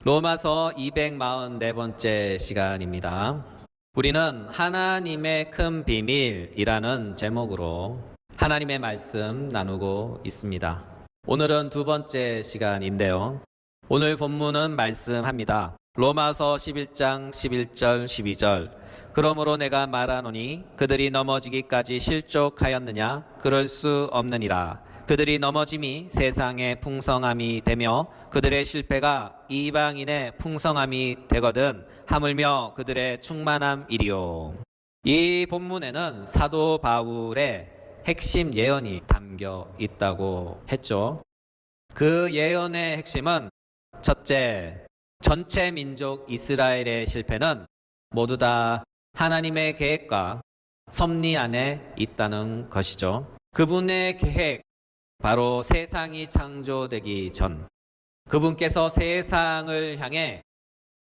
로마서 244번째 시간입니다. 우리는 하나님의 큰 비밀이라는 제목으로 하나님의 말씀 나누고 있습니다. 오늘은 두 번째 시간인데요. 오늘 본문은 말씀합니다. 로마서 11장 11절 12절. 그러므로 내가 말하노니 그들이 넘어지기까지 실족하였느냐? 그럴 수 없느니라. 그들이 넘어짐이 세상의 풍성함이 되며 그들의 실패가 이방인의 풍성함이 되거든 하물며 그들의 충만함이리요. 이 본문에는 사도 바울의 핵심 예언이 담겨 있다고 했죠. 그 예언의 핵심은 첫째, 전체 민족 이스라엘의 실패는 모두 다 하나님의 계획과 섭리 안에 있다는 것이죠. 그분의 계획, 바로 세상이 창조되기 전 그분께서 세상을 향해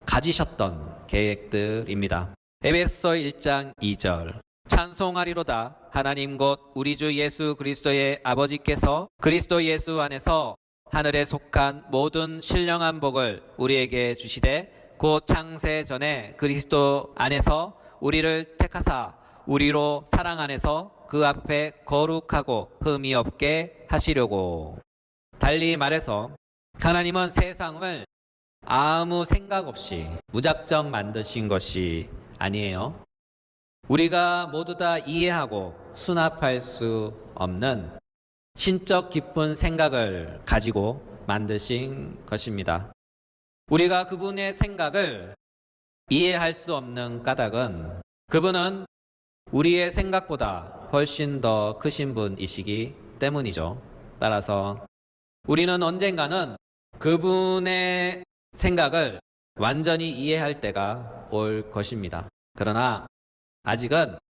가지셨던 계획들입니다. 에베소 1장 2절. 찬송하리로다 하나님 곧 우리 주 예수 그리스도의 아버지께서 그리스도 예수 안에서 하늘에 속한 모든 신령한 복을 우리에게 주시되 곧 창세 전에 그리스도 안에서 우리를 택하사 우리로 사랑 안에서 그 앞에 거룩하고 흠이 없게 하시려고. 달리 말해서 하나님은 세상을 아무 생각 없이 무작정 만드신 것이 아니에요. 우리가 모두 다 이해하고 수납할 수 없는 신적 깊은 생각을 가지고 만드신 것입니다. 우리가 그분의 생각을 이해할 수 없는 까닭은 그분은 우리의 생각보다 훨씬 더 크신 분이시기 때문이죠. 따라서 우리는 언젠가는 그분의 생각을 완전히 이해할 때가 올 것입니다. 그러나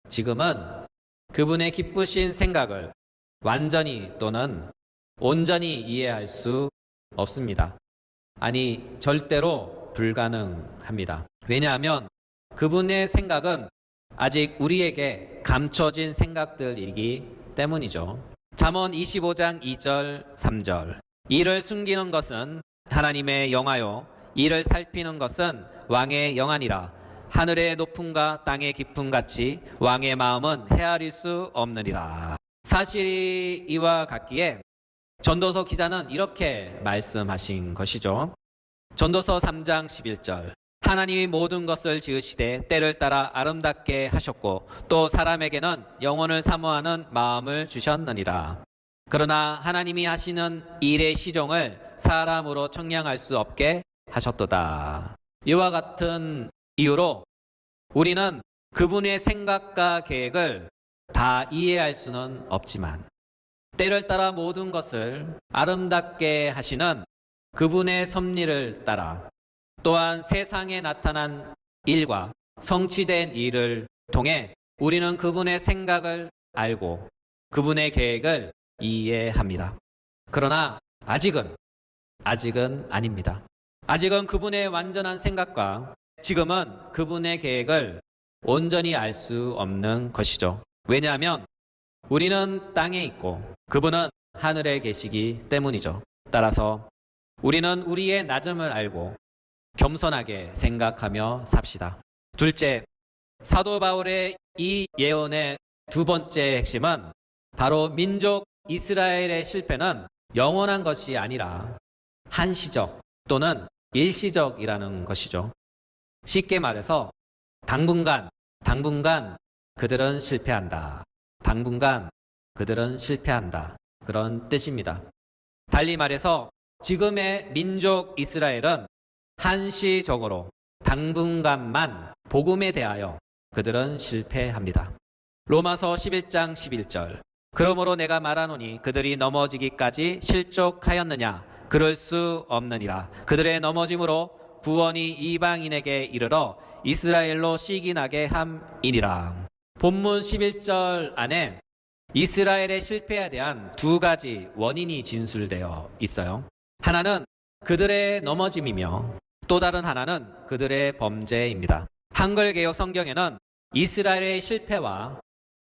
지금은 그분의 기쁘신 생각을 완전히 또는 온전히 이해할 수 없습니다. 아니, 절대로 불가능합니다. 왜냐하면 그분의 생각은 아직 우리에게 감춰진 생각들이기 때문이죠. 잠언 25장 2절 3절. 이를 숨기는 것은 하나님의 영화요 이를 살피는 것은 왕의 영안이라. 하늘의 높음과 땅의 깊음 같이 왕의 마음은 헤아릴 수 없느니라. 사실이 이와 같기에 전도서 기자는 이렇게 말씀하신 것이죠. 전도서 3장 11절. 하나님이 모든 것을 지으시되 때를 따라 아름답게 하셨고 또 사람에게는 영혼을 사모하는 마음을 주셨느니라. 그러나 하나님이 하시는 일의 시종을 사람으로 청량할 수 없게 하셨도다. 이와 같은 이유로 우리는 그분의 생각과 계획을 다 이해할 수는 없지만 때를 따라 모든 것을 아름답게 하시는 그분의 섭리를 따라 또한 세상에 나타난 일과 성취된 일을 통해 우리는 그분의 생각을 알고 그분의 계획을 이해합니다. 그러나 아직은 아닙니다. 아직은 그분의 완전한 생각과 지금은 그분의 계획을 온전히 알 수 없는 것이죠. 왜냐하면 우리는 땅에 있고 그분은 하늘에 계시기 때문이죠. 따라서 우리는 우리의 낮음을 알고 겸손하게 생각하며 삽시다. 둘째, 사도 바울의 이 예언의 두 번째 핵심은 바로 민족 이스라엘의 실패는 영원한 것이 아니라 한시적 또는 일시적이라는 것이죠. 쉽게 말해서 당분간 그들은 실패한다. 당분간 그들은 실패한다. 그런 뜻입니다. 달리 말해서 지금의 민족 이스라엘은 한시적으로 당분간만 복음에 대하여 그들은 실패합니다. 로마서 11장 11절. 그러므로 내가 말하노니 그들이 넘어지기까지 실족하였느냐? 그럴 수 없느니라. 그들의 넘어짐으로 구원이 이방인에게 이르러 이스라엘로 시기나게 함이니라. 본문 11절 안에 이스라엘의 실패에 대한 두 가지 원인이 진술되어 있어요. 하나는 그들의 넘어짐이며 또 다른 하나는 그들의 범죄입니다. 한글개역 성경에는 이스라엘의 실패와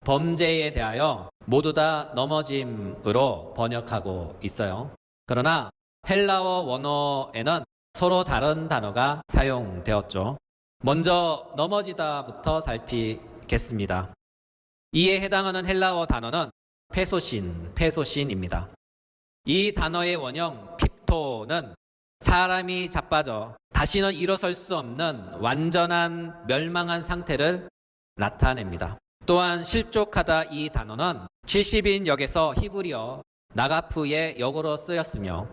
범죄에 대하여 모두 다 넘어짐으로 번역하고 있어요. 그러나 헬라어 원어에는 서로 다른 단어가 사용되었죠. 먼저 넘어지다부터 살피겠습니다. 이에 해당하는 헬라어 단어는 페소신입니다. 이 단어의 원형 핍토는 사람이 자빠져 다시는 일어설 수 없는 완전한 멸망한 상태를 나타냅니다. 또한 실족하다 이 단어는 70인 역에서 히브리어 나가프의 역어로 쓰였으며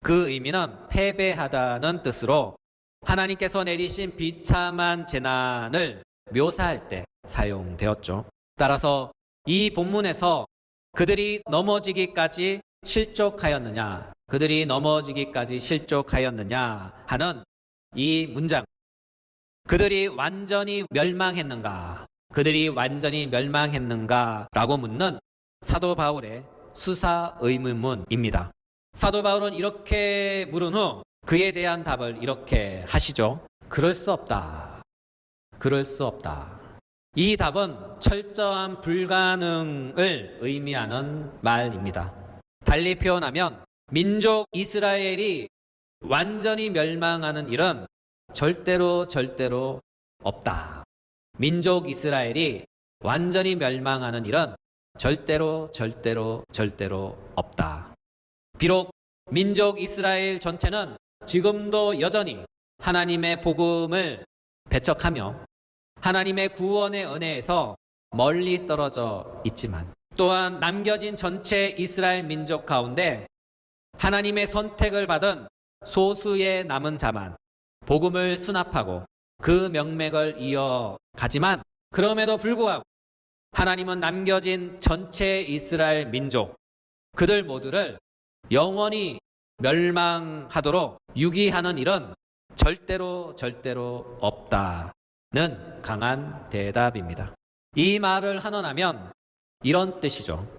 그 의미는 패배하다는 뜻으로 하나님께서 내리신 비참한 재난을 묘사할 때 사용되었죠. 따라서 이 본문에서 그들이 넘어지기까지 실족하였느냐, 그들이 넘어지기까지 실족하였느냐 하는 이 문장, 그들이 완전히 멸망했는가, 그들이 완전히 멸망했는가 라고 묻는 사도 바울의 수사 의문문입니다. 사도 바울은 이렇게 물은 후 그에 대한 답을 이렇게 하시죠. 그럴 수 없다. 그럴 수 없다. 이 답은 철저한 불가능을 의미하는 말입니다. 달리 표현하면 민족 이스라엘이 완전히 멸망하는 일은 절대로 없다. 민족 이스라엘이 완전히 멸망하는 일은 절대로 없다. 비록 민족 이스라엘 전체는 지금도 여전히 하나님의 복음을 배척하며 하나님의 구원의 은혜에서 멀리 떨어져 있지만 또한 남겨진 전체 이스라엘 민족 가운데 하나님의 선택을 받은 소수의 남은 자만 복음을 수납하고 그 명맥을 이어가지만 그럼에도 불구하고 하나님은 남겨진 전체 이스라엘 민족 그들 모두를 영원히 멸망하도록 유기하는 일은 절대로 없다는 강한 대답입니다. 이 말을 한원하면 이런 뜻이죠.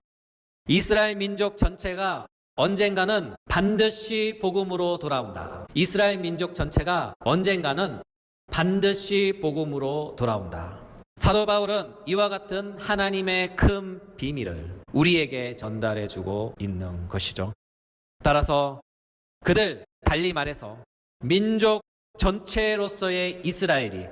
이스라엘 민족 전체가 언젠가는 반드시 복음으로 돌아온다. 이스라엘 민족 전체가 언젠가는 반드시 복음으로 돌아온다. 사도 바울은 이와 같은 하나님의 큰 비밀을 우리에게 전달해주고 있는 것이죠. 따라서 그들, 달리 말해서 민족 전체로서의 이스라엘이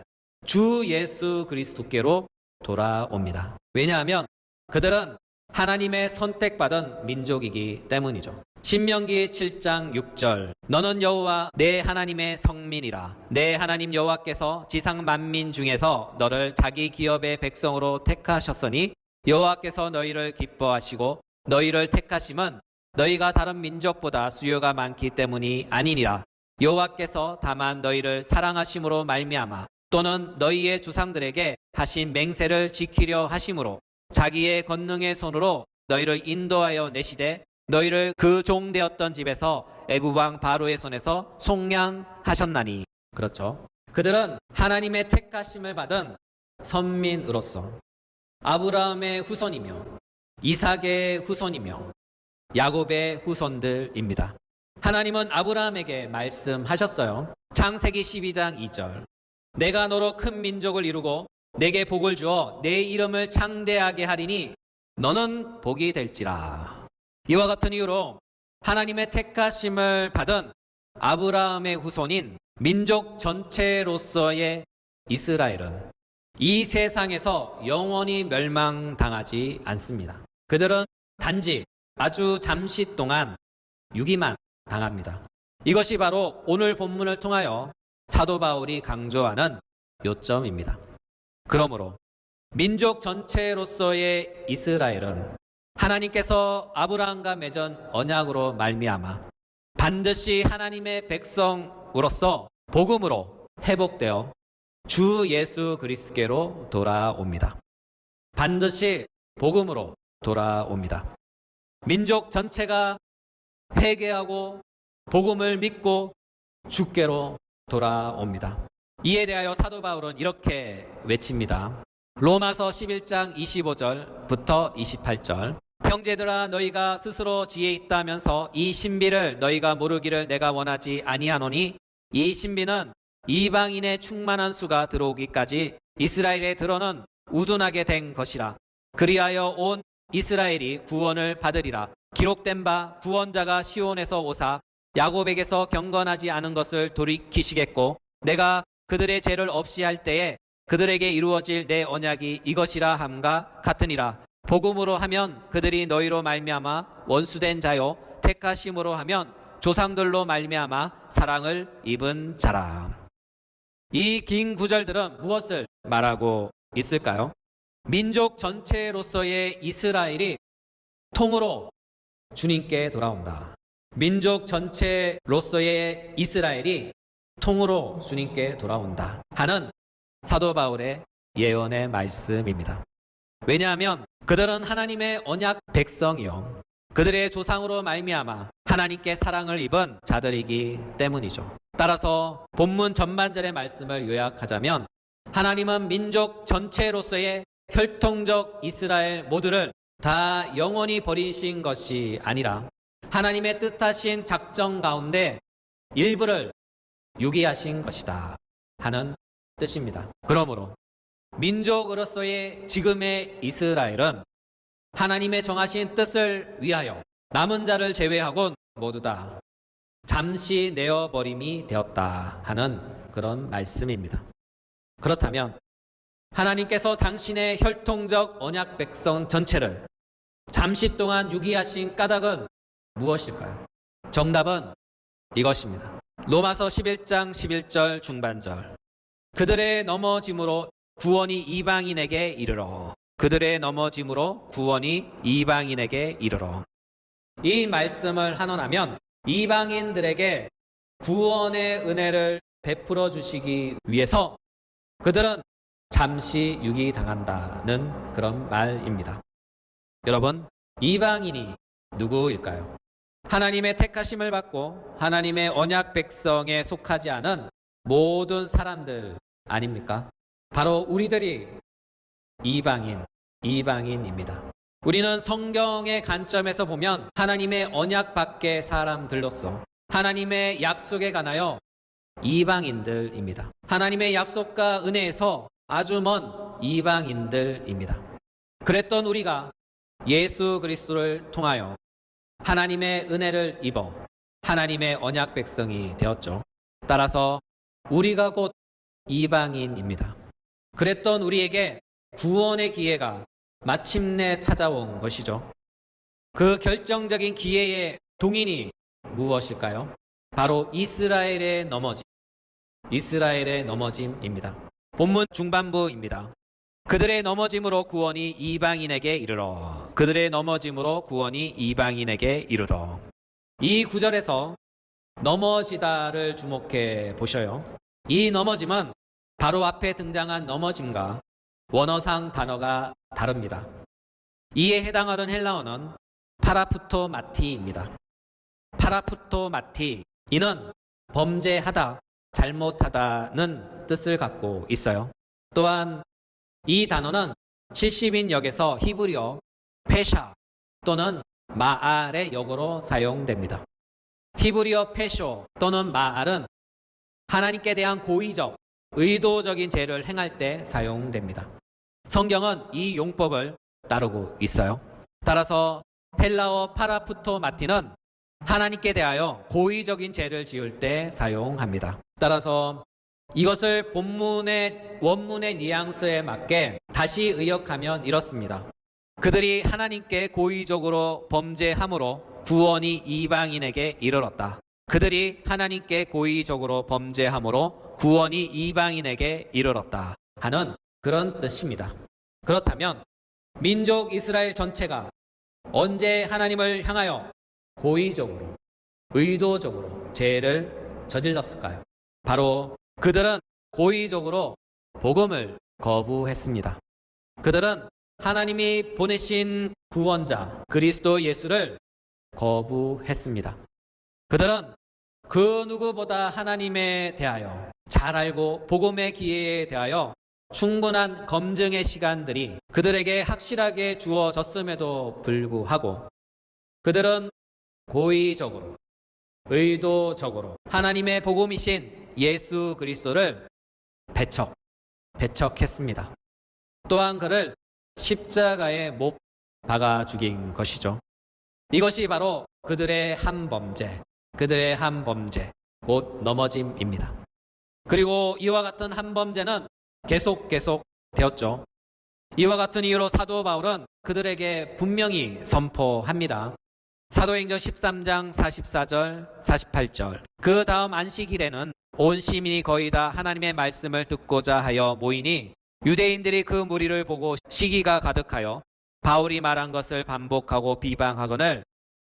주 예수 그리스도께로 돌아옵니다. 왜냐하면 그들은 하나님의 선택받은 민족이기 때문이죠. 신명기 7장 6절 너는 여호와 내 하나님의 성민이라. 내 하나님 여호와께서 지상 만민 중에서 너를 자기 기업의 백성으로 택하셨으니 여호와께서 너희를 기뻐하시고 너희를 택하심은 너희가 다른 민족보다 수요가 많기 때문이 아니니라. 여호와께서 다만 너희를 사랑하심으로 말미암아 또는 너희의 주상들에게 하신 맹세를 지키려 하심으로 자기의 권능의 손으로 너희를 인도하여 내시되 너희를 그 종되었던 집에서 애굽 왕 바로의 손에서 속량하셨나니. 그렇죠. 그들은 하나님의 택하심을 받은 선민으로서 아브라함의 후손이며 이삭의 후손이며 야곱의 후손들입니다. 하나님은 아브라함에게 말씀하셨어요. 창세기 12장 2절 내가 너로 큰 민족을 이루고 내게 복을 주어 내 이름을 창대하게 하리니 너는 복이 될지라. 이와 같은 이유로 하나님의 택하심을 받은 아브라함의 후손인 민족 전체로서의 이스라엘은 이 세상에서 영원히 멸망당하지 않습니다. 그들은 단지 아주 잠시 동안 유기만 당합니다. 이것이 바로 오늘 본문을 통하여 사도 바울이 강조하는 요점입니다. 그러므로 민족 전체로서의 이스라엘은 하나님께서 아브라함과 맺은 언약으로 말미암아 반드시 하나님의 백성으로서 복음으로 회복되어 주 예수 그리스도께로 돌아옵니다. 반드시 복음으로 돌아옵니다. 민족 전체가 회개하고 복음을 믿고 주께로 돌아옵니다. 이에 대하여 사도 바울은 이렇게 외칩니다. 로마서 11장 25절부터 28절 형제들아 너희가 스스로 지혜 있다면서 이 신비를 너희가 모르기를 내가 원하지 아니하노니 이 신비는 이방인의 충만한 수가 들어오기까지 이스라엘에 들어는 우둔하게 된 것이라. 그리하여 온 이스라엘이 구원을 받으리라. 기록된 바 구원자가 시온에서 오사 야곱에게서 경건하지 않은 것을 돌이키시겠고 내가 그들의 죄를 없이 할 때에 그들에게 이루어질 내 언약이 이것이라 함과 같으니라. 복음으로 하면 그들이 너희로 말미암아 원수된 자요 택하심으로 하면 조상들로 말미암아 사랑을 입은 자라. 이 긴 구절들은 무엇을 말하고 있을까요? 민족 전체로서의 이스라엘이 통으로 주님께 돌아온다. 민족 전체로서의 이스라엘이 통으로 주님께 돌아온다 하는 사도 바울의 예언의 말씀입니다. 왜냐하면 그들은 하나님의 언약 백성이요 그들의 조상으로 말미암아 하나님께 사랑을 입은 자들이기 때문이죠. 따라서 본문 전반절의 말씀을 요약하자면 하나님은 민족 전체로서의 혈통적 이스라엘 모두를 다 영원히 버리신 것이 아니라 하나님의 뜻하신 작정 가운데 일부를 유기하신 것이다 하는 뜻입니다. 그러므로 민족으로서의 지금의 이스라엘은 하나님의 정하신 뜻을 위하여 남은 자를 제외하곤 모두 다 잠시 내어버림이 되었다 하는 그런 말씀입니다. 그렇다면 하나님께서 당신의 혈통적 언약 백성 전체를 잠시 동안 유기하신 까닭은 무엇일까요? 정답은 이것입니다. 로마서 11장 11절 중반절. 그들의 넘어짐으로 구원이 이방인에게 이르러. 그들의 넘어짐으로 구원이 이방인에게 이르러. 이 말씀을 한원하면 이방인들에게 구원의 은혜를 베풀어 주시기 위해서 그들은 잠시 유기당한다는 그런 말입니다. 여러분, 이방인이 누구일까요? 하나님의 택하심을 받고 하나님의 언약 백성에 속하지 않은 모든 사람들 아닙니까? 바로 우리들이 이방인입니다. 우리는 성경의 관점에서 보면 하나님의 언약 밖의 사람들로서 하나님의 약속에 관하여 이방인들입니다. 하나님의 약속과 은혜에서 아주 먼 이방인들입니다. 그랬던 우리가 예수 그리스도를 통하여 하나님의 은혜를 입어 하나님의 언약 백성이 되었죠. 따라서 우리가 곧 이방인입니다. 그랬던 우리에게 구원의 기회가 마침내 찾아온 것이죠. 그 결정적인 기회의 동인이 무엇일까요? 바로 이스라엘의 넘어짐입니다. 본문 중반부입니다. 그들의 넘어짐으로 구원이 이방인에게 이르러. 그들의 넘어짐으로 구원이 이방인에게 이르러. 이 구절에서 넘어지다를 주목해 보셔요. 이 넘어짐은 바로 앞에 등장한 넘어짐과 원어상 단어가 다릅니다. 이에 해당하던 헬라어는 파라푸토마티입니다. 파라푸토마티, 이는 범죄하다, 잘못하다는 뜻을 갖고 있어요. 또한 이 단어는 70인 역에서 히브리어 페샤 또는 마알의 역으로 사용됩니다. 히브리어 페쇼 또는 마알은 하나님께 대한 고의적, 의도적인 죄를 행할 때 사용됩니다. 성경은 이 용법을 따르고 있어요. 따라서 헬라어 파라푸토마티는 하나님께 대하여 고의적인 죄를 지을 때 사용합니다. 따라서 이것을 본문의 원문의 뉘앙스에 맞게 다시 의역하면 이렇습니다. 그들이 하나님께 고의적으로 범죄함으로 구원이 이방인에게 이르렀다. 그들이 하나님께 고의적으로 범죄함으로 구원이 이방인에게 이르렀다 하는 그런 뜻입니다. 그렇다면 민족 이스라엘 전체가 언제 하나님을 향하여 고의적으로, 의도적으로 죄를 저질렀을까요? 바로 그들은 고의적으로 복음을 거부했습니다. 그들은 하나님이 보내신 구원자 그리스도 예수를 거부했습니다. 그들은 그 누구보다 하나님에 대하여 잘 알고 복음의 기회에 대하여 충분한 검증의 시간들이 그들에게 확실하게 주어졌음에도 불구하고 그들은 고의적으로, 의도적으로 하나님의 복음이신 예수 그리스도를 배척했습니다. 또한 그를 십자가에 못 박아 죽인 것이죠. 이것이 바로 그들의 한 범죄, 그들의 한 범죄, 곧 넘어짐입니다. 그리고 이와 같은 한 범죄는 계속 되었죠. 이와 같은 이유로 사도 바울은 그들에게 분명히 선포합니다. 사도행전 13장 44절, 48절. 그 다음 안식일에는 온 시민이 거의 다 하나님의 말씀을 듣고자 하여 모이니 유대인들이 그 무리를 보고 시기가 가득하여 바울이 말한 것을 반복하고 비방하거늘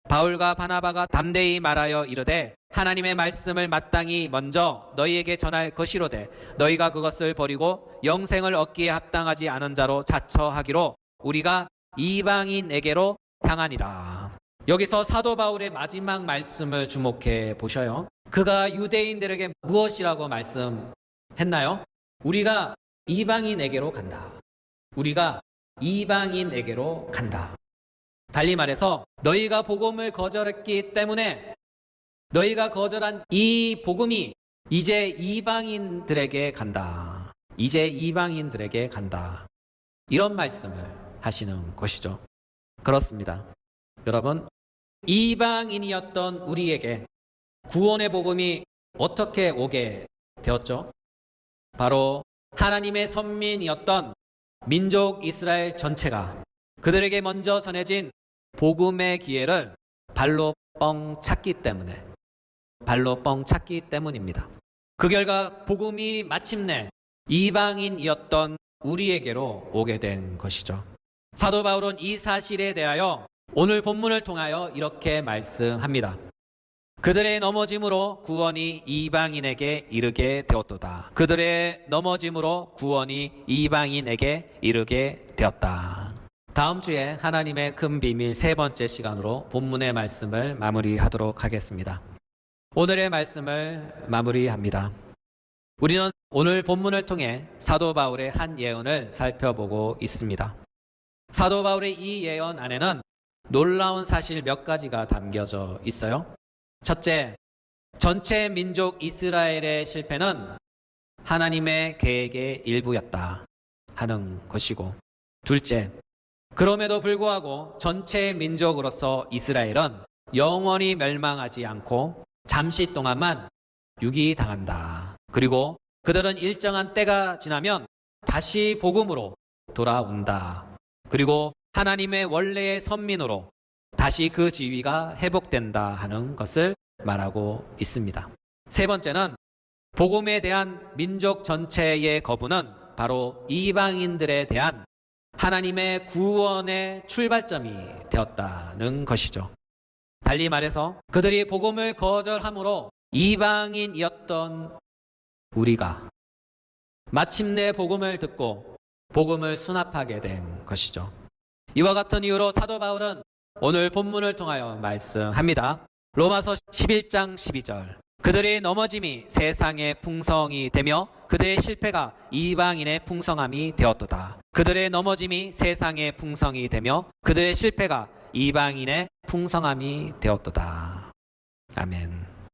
바울과 바나바가 담대히 말하여 이르되 하나님의 말씀을 마땅히 먼저 너희에게 전할 것이로되 너희가 그것을 버리고 영생을 얻기에 합당하지 않은 자로 자처하기로 우리가 이방인에게로 향하니라. 여기서 사도 바울의 마지막 말씀을 주목해 보셔요. 그가 유대인들에게 무엇이라고 말씀했나요? 우리가 이방인에게로 간다. 우리가 이방인에게로 간다. 달리 말해서 너희가 복음을 거절했기 때문에 너희가 거절한 이 복음이 이제 이방인들에게 간다. 이제 이방인들에게 간다. 이런 말씀을 하시는 것이죠. 그렇습니다. 여러분, 이방인이었던 우리에게 구원의 복음이 어떻게 오게 되었죠? 바로 하나님의 선민이었던 민족 이스라엘 전체가 그들에게 먼저 전해진 복음의 기회를 발로 뻥 찼기 때문입니다. 그 결과 복음이 마침내 이방인이었던 우리에게로 오게 된 것이죠. 사도 바울은 이 사실에 대하여 오늘 본문을 통하여 이렇게 말씀합니다. 그들의 넘어짐으로 구원이 이방인에게 이르게 되었도다. 그들의 넘어짐으로 구원이 이방인에게 이르게 되었다. 다음 주에 하나님의 큰 비밀 세 번째 시간으로 본문의 말씀을 마무리하도록 하겠습니다. 오늘의 말씀을 마무리합니다. 우리는 오늘 본문을 통해 사도 바울의 한 예언을 살펴보고 있습니다. 사도 바울의 이 예언 안에는 놀라운 사실 몇 가지가 담겨져 있어요. 첫째, 전체 민족 이스라엘의 실패는 하나님의 계획의 일부였다 하는 것이고, 둘째, 그럼에도 불구하고 전체 민족으로서 이스라엘은 영원히 멸망하지 않고 잠시 동안만 유기당한다. 그리고 그들은 일정한 때가 지나면 다시 복음으로 돌아온다. 그리고 하나님의 원래의 선민으로 다시 그 지위가 회복된다 하는 것을 말하고 있습니다. 세 번째는 복음에 대한 민족 전체의 거부는 바로 이방인들에 대한 하나님의 구원의 출발점이 되었다는 것이죠. 달리 말해서 그들이 복음을 거절함으로 이방인이었던 우리가 마침내 복음을 듣고 복음을 수납하게 된 것이죠. 이와 같은 이유로 사도 바울은 오늘 본문을 통하여 말씀합니다. 로마서 11장 12절. 그들의 넘어짐이 세상의 풍성이 되며 그들의 실패가 이방인의 풍성함이 되었도다. 그들의 넘어짐이 세상의 풍성이 되며 그들의 실패가 이방인의 풍성함이 되었도다. 아멘.